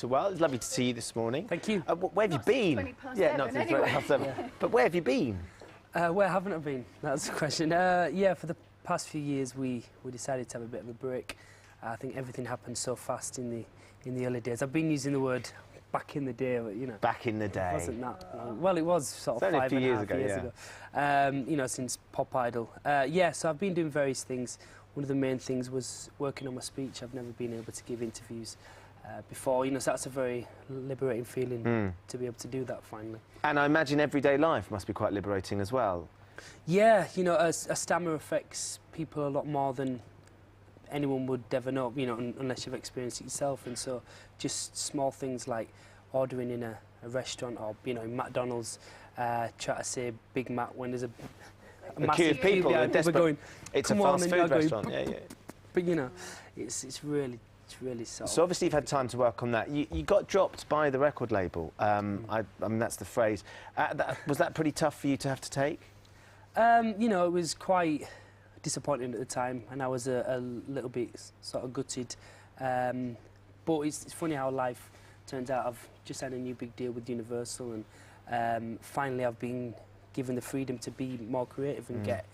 quite a while. It's lovely to see you this morning. Thank you. Where have you been? 20 past Yeah, 7 not since anyway. 20 past 7. But where have you been? Where haven't I been? That's the question. Yeah, for the past few years, we decided to have a bit of a break. I think everything happened so fast in the early days. I've been using the word back in the day, but you know. Back in the day. It wasn't that long. Well, it was sort of 5.5 years ago. You know, since Pop Idol. Yeah, so I've been doing various things. One of the main things was working on my speech. I've never been able to give interviews before, you know, so that's a very liberating feeling to be able to do that finally. And I imagine everyday life must be quite liberating as well. Yeah, you know, a stammer affects people a lot more than anyone would ever know, you know, unless you've experienced it yourself. And so just small things like ordering in a restaurant or, you know, in McDonald's, try to say Big Mac when there's a massive queue of people are desperate. Going, it's a fast food restaurant, yeah. But, you know, it's really soft. So obviously you've had time to work on that. You got dropped by the record label. I mean, that's the phrase. Was that pretty tough for you to have to take? You know, it was quite disappointing at the time, and I was a little bit sort of gutted. But it's funny how life turns out. I've just had a new big deal with Universal, and finally I've been given the freedom to be more creative and get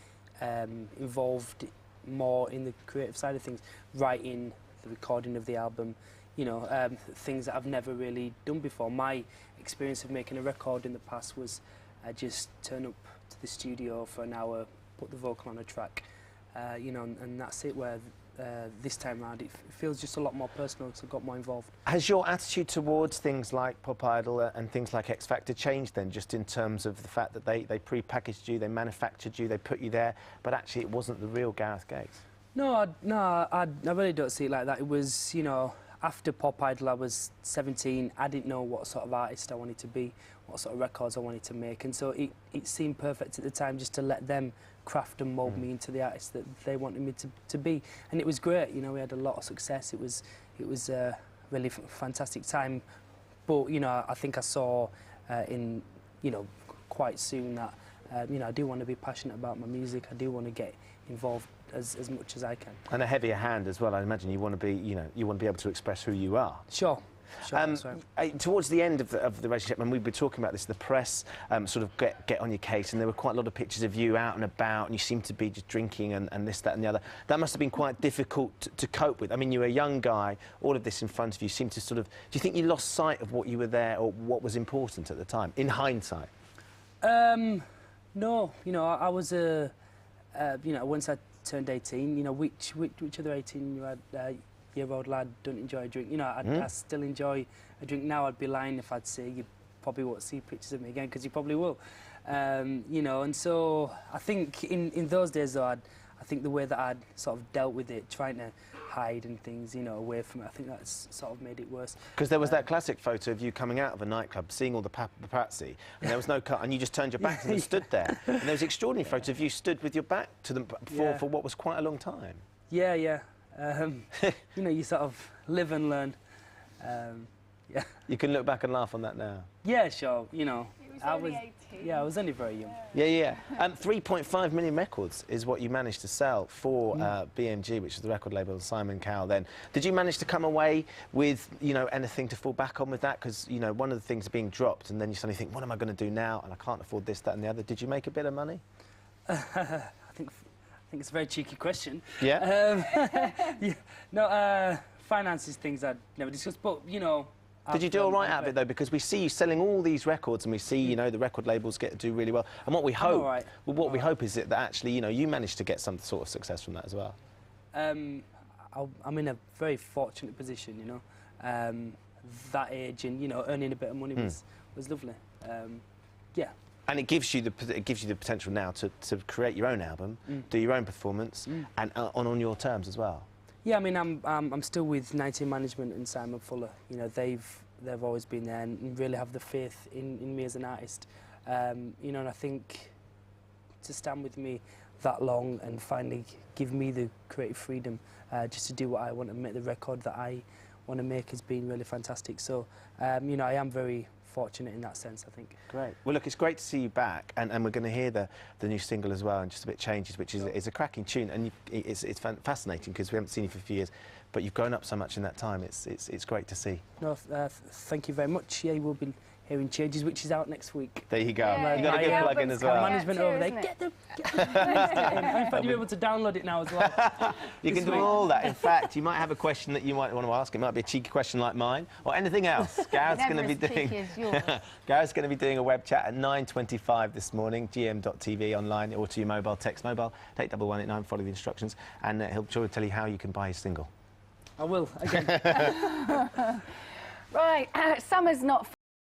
involved more in the creative side of things, writing, the recording of the album, you know, things that I've never really done before. My experience of making a record in the past was just turn up to the studio for an hour, put the vocal on a track, you know, and that's it. Where this time around it feels just a lot more personal, so I got more involved. Has your attitude towards things like Pop Idol and things like X Factor changed then, just in terms of the fact that they pre-packaged you, they manufactured you, they put you there, but actually it wasn't the real Gareth Gates? No, I really don't see it like that. It was, you know, after Pop Idol I was 17, I didn't know what sort of artist I wanted to be, what sort of records I wanted to make, and so it seemed perfect at the time just to let them craft and mould me into the artist that they wanted me to be. And it was great, you know, we had a lot of success. It was a really fantastic time, but, you know, I think I saw in, you know, quite soon that, you know, I do want to be passionate about my music. I do want to get involved as much as I can. And a heavier hand as well. I imagine you want to be, you know, you want to be able to express who you are. Sure. That's right. Towards the end of the relationship, when we've been talking about this, the press sort of get on your case, and there were quite a lot of pictures of you out and about, and you seemed to be just drinking and this, that and the other. That must have been quite difficult to cope with. I mean, you were a young guy, all of this in front of you seemed to sort of... Do you think you lost sight of what you were there or what was important at the time, in hindsight? No, you know, I was you know, once I turned 18, you know, which other 18-year-old lad don't enjoy a drink? You know, I still enjoy a drink now. I'd be lying if I'd say you probably won't see pictures of me again, because you probably will. You know, and so I think in those days, though, I think the way that I'd sort of dealt with it, trying to hide and things, you know, away from it, I think that's sort of made it worse. Because there was that classic photo of you coming out of a nightclub, seeing all the paparazzi, and there was no cut, and you just turned your back and stood there. And there was an extraordinary photo of you stood with your back to them for what was quite a long time. Yeah, yeah. You know, you sort of live and learn. Yeah. You can look back and laugh on that now. Yeah, sure. You know, I was 18. Yeah, I was only very young. Yeah. 3.5 million records is what you managed to sell for BMG, which is the record label of Simon Cowell then. Did you manage to come away with, you know, anything to fall back on with that? Because, you know, one of the things is being dropped, and then you suddenly think, what am I going to do now? And I can't afford this, that and the other. Did you make a bit of money? I think it's a very cheeky question. Yeah? Yeah. No, finances, things I'd never discussed, but, you know... Did you do all right out of it, though? Because we see you selling all these records, and we see, you know, the record labels do really well. And what we hope, we hope is that actually, you know, you managed to get some sort of success from that as well. I'm in a very fortunate position, you know. That age and, you know, earning a bit of money was lovely. Yeah. And it gives you the potential now to create your own album, do your own performance, and on your terms as well. Yeah, I mean, I'm still with 9am Management and Simon Fuller. You know, they've always been there and really have the faith in me as an artist. You know, and I think to stand with me that long and finally give me the creative freedom just to do what I want and make the record that I want to make has been really fantastic. So, you know, I am very fortunate in that sense, I think. Great. Well, look, it's great to see you back, and we're going to hear the new single as well, and Just a Bit Changes, which is a cracking tune, and it's fascinating because we haven't seen you for a few years. but you've grown up so much in that time. It's great to see. No, thank you very much. Yeah, we'll be hearing Changes, which is out next week. There you go. Yeah, You got a good plug in as well. Management over there. Get them. In fact, you'll be able to download it now as well. You can do all that. In fact, you might have a question that you might want to ask. It might be a cheeky question like mine, or anything else. Gareth's going to be doing. Gareth's going to be doing a web chat at 9:25 this morning. GM.TV online or to your mobile. Text mobile 81189. Follow the instructions, and he'll sure tell you how you can buy his single. I will again. Right, summer's not